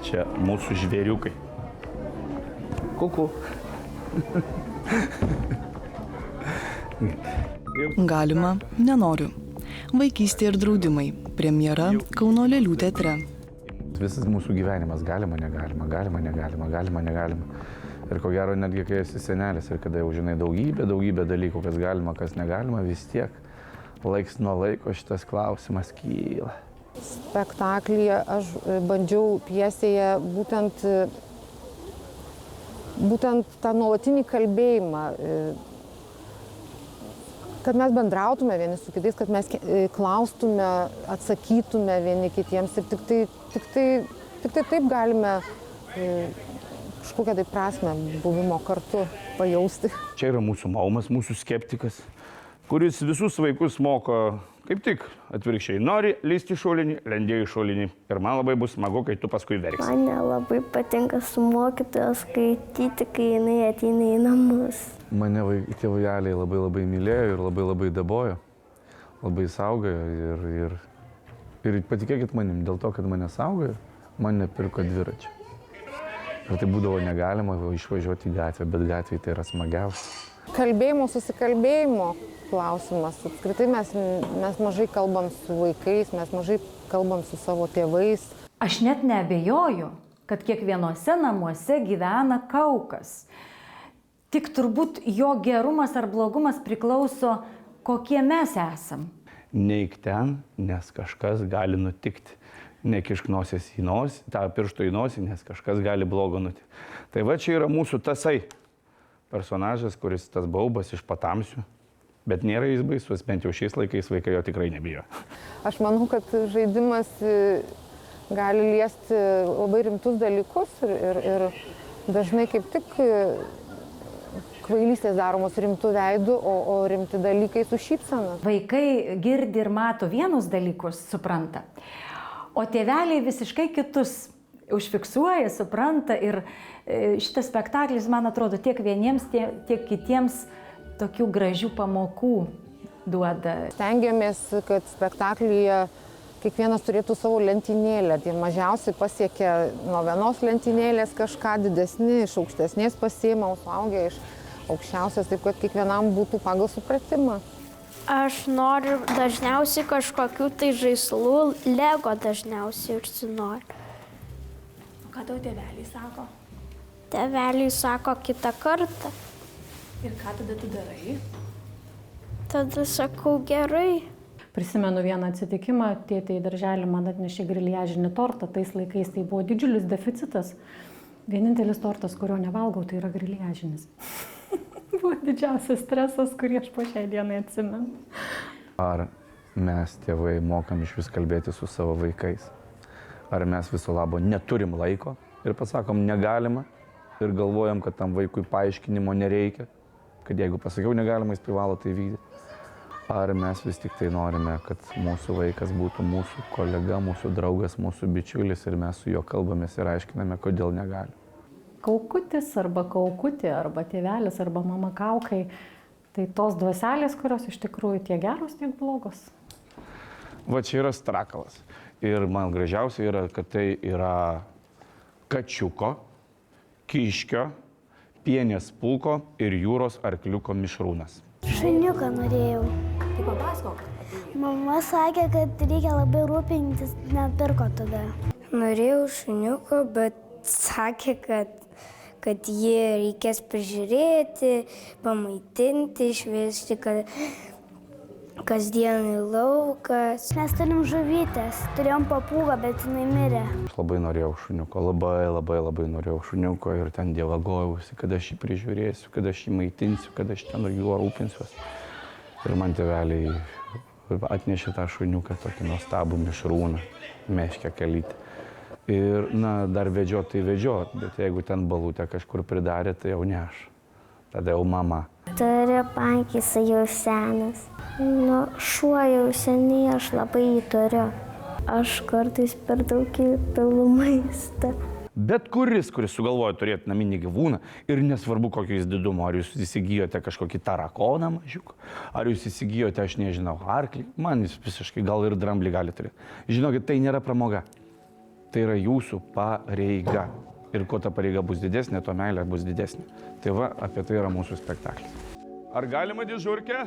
Čia mūsų žvėriukai. Kuku. Galima, nenoriu. Vaikystė ir draudimai. Premjera Kauno Lėlių teatre. Visas mūsų gyvenimas galima, negalima, galima, negalima, galima, negalima. Ir ko gero, netgi kai esi senelis ir kada jau žinai daugybę dalykų, kas galima, kas negalima, vis tiek laiks nuo laiko šitas klausimas kyla. Spektaklyje aš bandžiau pjesėje būtent tą nuolatinį kalbėjimą, kad mes bendrautume vieni su kitais, kad mes klaustume, atsakytume vieni kitiems ir tik tai taip galime kažkokią tai prasmę buvimo kartu pajausti. Čia yra mūsų maumas, mūsų skeptikas, kuris visus vaikus moko kaip tik atvirkščiai. Nori lysti šulinį, lendėjai šulinį. Ir man labai bus smagu, kai tu paskui verksi. Man labai patinka su mokytoja skaityti, kai jinai ateina į namus. Mane tėveliai labai mylėjo ir labai dabojo, labai saugojo ir patikėkit manim, dėl to, kad mane saugojo, man nepirko dviračio. Ir tai būdavo negalima išvažiuoti į gatvę, bet gatvėje tai yra smagiausia. Kalbėjimo, susikalbėjimo klausimas. Apskritai mes mažai kalbam su vaikais, mes mažai kalbam su savo tėvais. Aš net neabejoju, kad kiekvienuose namuose gyvena kaukas. Tik turbūt jo gerumas ar blogumas priklauso, kokie mes esam. Neik ten, nes kažkas gali nutikti. Nekišk nosies į nosį, tą piršto į nosį, nes kažkas gali blogo nutikti. Tai va čia yra mūsų tasai personažas, kuris tas baubas iš patamsių. Bet nėra jis baisus, bent jau šiais laikais vaikai jo tikrai nebijo. Aš manau, kad žaidimas gali liesti labai rimtus dalykus ir dažnai kaip tik kvailystės daromos rimtų veidų, o rimti dalykai su šypsena. Vaikai girdi ir mato vienus dalykus, supranta, o tėveliai visiškai kitus užfiksuoja, supranta ir šitas spektaklis, man atrodo, tiek vieniems, tiek kitiems tokių gražių pamokų duoda. Stengiamės, kad spektaklyje kiekvienas turėtų savo lentynėlę. Tai mažiausiai pasiekia nuo vienos lentynėlės kažką, didesni iš aukštesnės pasiima, o suaugę iš aukščiausias, taip kad kiekvienam būtų pagal supratimą. Aš noriu dažniausiai kažkokių tai žaislų, Lego dažniausiai užsinoriu. O ką tau tėveliai sako? Tėveliai sako kitą kartą. Ir ką tada tu darai? Tada sakau gerai. Prisimenu vieną atsitikimą, tėtė į darželį man atnešė griliažinį tortą, tais laikais tai buvo didžiulis deficitas. Vienintelis tortas, kurio nevalgau, tai yra griliažinis. Buvo didžiausias stresas, kurį aš po šiai dienai atsimenu. Ar mes tėvai mokam iš vis kalbėti su savo vaikais? Ar mes viso labo neturim laiko ir pasakom negalima ir galvojam, kad tam vaikui paaiškinimo nereikia, kad jeigu pasakiau negalima, jis privalo tai vykdyti? Ar mes vis tik tai norime, kad mūsų vaikas būtų mūsų kolega, mūsų draugas, mūsų bičiulis ir mes su juo kalbamės ir aiškiname, kodėl negali? Kaukutis arba kaukutė, arba tėvelis, arba mama kaukai, tai tos dvaselės, kurios iš tikrųjų tiek geros, tiek blogos. Va čia yra strakalas. Ir man gražiausia yra, kad tai yra kačiuko, kiškio, pienės pulko ir jūros arkliuko mišrūnas. Šuniuką norėjau. Tai papasakok. Mama sakė, kad reikia labai rūpintis, nepirko tada. Norėjau šuniuko, bet sakė, kad jį reikės prižiūrėti, pamaitinti, išvesti, kad kasdien į lauką. Mes turim žuvytės, turėjom papūgą, bet jinai mirė. Aš labai norėjau šuniuko, labai norėjau šuniuko ir ten dievagojausi, kad aš jį prižiūrėsiu, kad aš jį maitinsiu, kad aš ten juo rūpinsiuosi. Ir man tėveliai atnešė tą šuniuką, tokį nuostabų mišrūną, meškę kelytę. Ir, dar vedžiot, tai vedžiot, bet jeigu ten balutę kažkur pridarė, tai jau ne aš. Tada jau mama. Turi pankis jau senas. Šuo jau seniai, aš labai jį turiu. Aš kartais per daug įpilu maistą. Bet kuris sugalvoja turėti naminį gyvūną ir nesvarbu kokio jis didumo, ar jūs įsigijote kažkokį tarakoną mažiuką, ar jūs įsigijote, aš nežinau, arklį, man jis visiškai gal ir dramblį gali turėti. Žinokit, tai nėra pramoga. Tai yra jūsų pareiga. Ir kuo ta pareiga bus didesnė, to meilė bus didesnė. Tai va, apie tai yra mūsų spektaklis. Ar galima dėžurkę?